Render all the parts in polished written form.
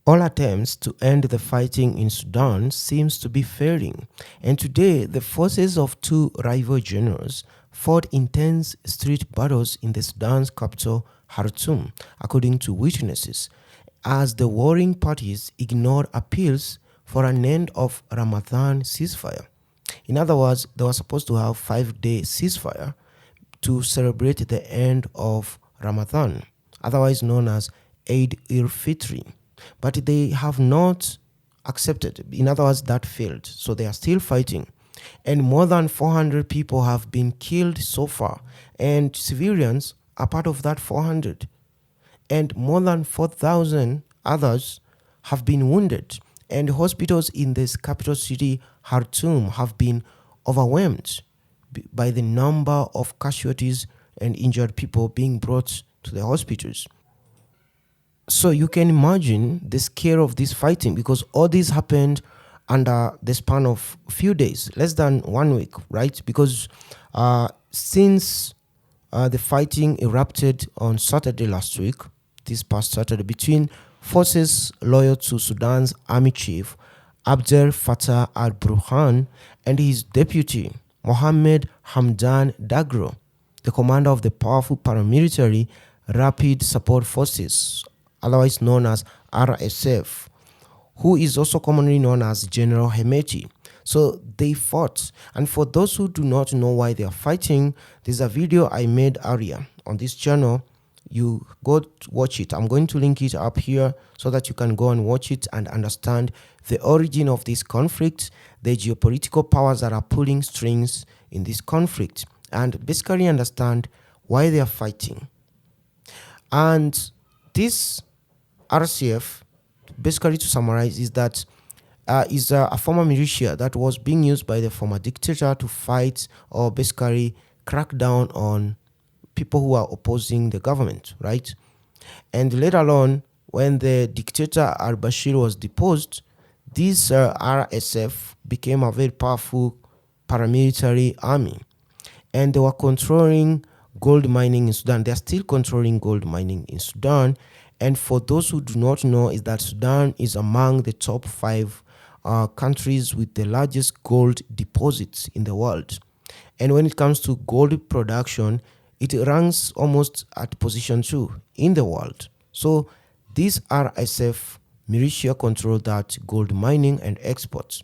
All attempts to end the fighting in Sudan seems to be failing, and today the forces of two rival generals fought intense street battles in the Sudan's capital Khartoum, according to witnesses, as the warring parties ignored appeals for an end of Ramadan ceasefire. In other words, they were supposed to have 5-day ceasefire to celebrate the end of Ramadan, otherwise known as Eid-el-Fitr. But they have not accepted. In other words, that failed. So they are still fighting. And more than 400 people have been killed so far. And civilians are part of that 400. And more than 4,000 others have been wounded. And hospitals in this capital city, Khartoum, have been overwhelmed by the number of casualties and injured people being brought to the hospitals. So you can imagine the scale of this fighting, because all this happened under the span of a few days, less than 1 week, right? Because since the fighting erupted on Saturday last week, this past Saturday, between forces loyal to Sudan's army chief, Abdel Fattah al-Burhan, and his deputy, Mohammed Hamdan Daglo, the commander of the powerful paramilitary Rapid Support Forces, otherwise known as RSF, who is also commonly known as General Hemeti. So they fought. And for those who do not know why they are fighting, there's a video I made earlier on this channel. You go watch it. I'm going to link it up here so that you can go and watch it and understand the origin of this conflict, the geopolitical powers that are pulling strings in this conflict, and basically understand why they are fighting. And this RCF, basically to summarize, is that is a former militia that was being used by the former dictator to fight or basically crack down on people who are opposing the government, right? And later on, when the dictator al-Bashir was deposed, this RSF became a very powerful paramilitary army, and they were controlling gold mining in Sudan. They are still controlling gold mining in Sudan. And for those who do not know, is that Sudan is among the top 5 countries with the largest gold deposits in the world. And when it comes to gold production, it ranks almost at position 2 in the world. So this RSF militia control that gold mining and exports.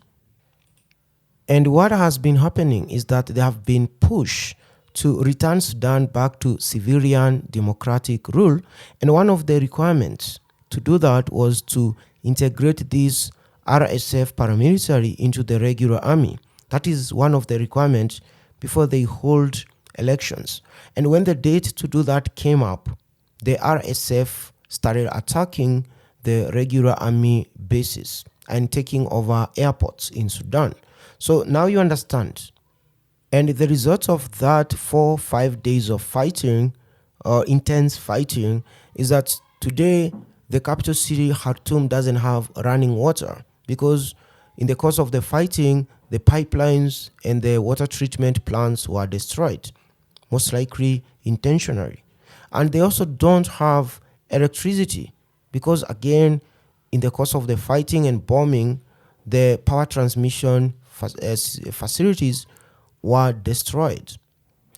And what has been happening is that they have been pushed to return Sudan back to civilian democratic rule. And one of the requirements to do that was to integrate this RSF paramilitary into the regular army. That is one of the requirements before they hold elections. And when the date to do that came up, the RSF started attacking the regular army bases and taking over airports in Sudan. So now you understand. And the result of that 4-5 days of fighting, intense fighting, is that today the capital city Khartoum doesn't have running water, because in the course of the fighting, the pipelines and the water treatment plants were destroyed, most likely intentionally. And they also don't have electricity, because again, in the course of the fighting and bombing, the power transmission facilities were destroyed.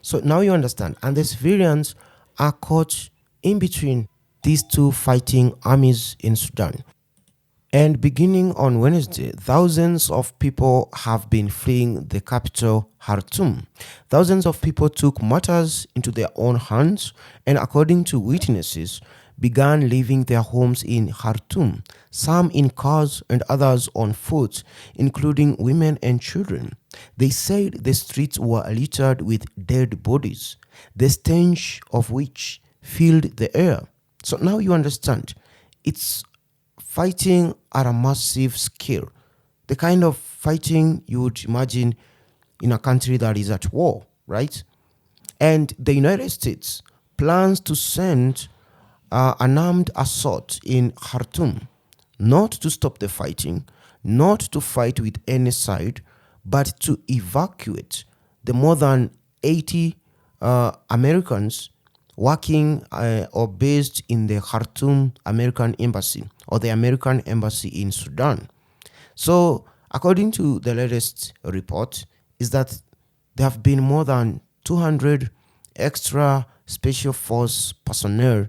So now you understand. And the civilians are caught in between these two fighting armies in Sudan. And beginning on Wednesday, thousands of people have been fleeing the capital, Khartoum. Thousands of people took matters into their own hands and, according to witnesses, began leaving their homes in Khartoum, some in cars and others on foot, including women and children. They said the streets were littered with dead bodies, the stench of which filled the air. So now you understand. It's fighting at a massive scale, the kind of fighting you would imagine in a country that is at war, right? And the United States plans to send an armed assault in Khartoum, not to stop the fighting, not to fight with any side, but to evacuate the more than 80 Americans working or based in the Khartoum American Embassy or the American Embassy in Sudan. So, according to the latest report, is that there have been more than 200 extra special force personnel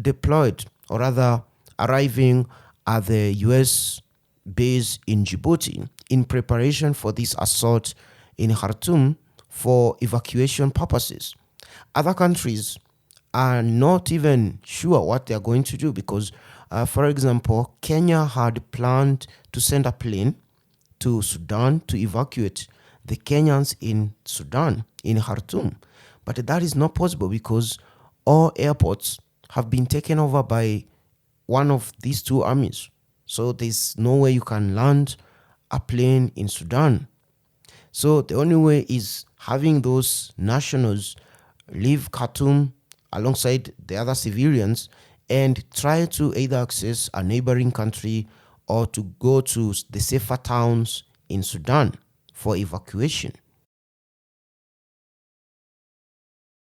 deployed, or rather arriving at the U.S. base in Djibouti in preparation for this assault in Khartoum for evacuation purposes. Other countries are not even sure what they are going to do because, for example, Kenya had planned to send a plane to Sudan to evacuate the Kenyans in Sudan, in Khartoum. But that is not possible because all airports have been taken over by one of these two armies. So there's no way you can land a plane in Sudan. So the only way is having those nationals leave Khartoum alongside the other civilians and try to either access a neighboring country or to go to the safer towns in Sudan for evacuation.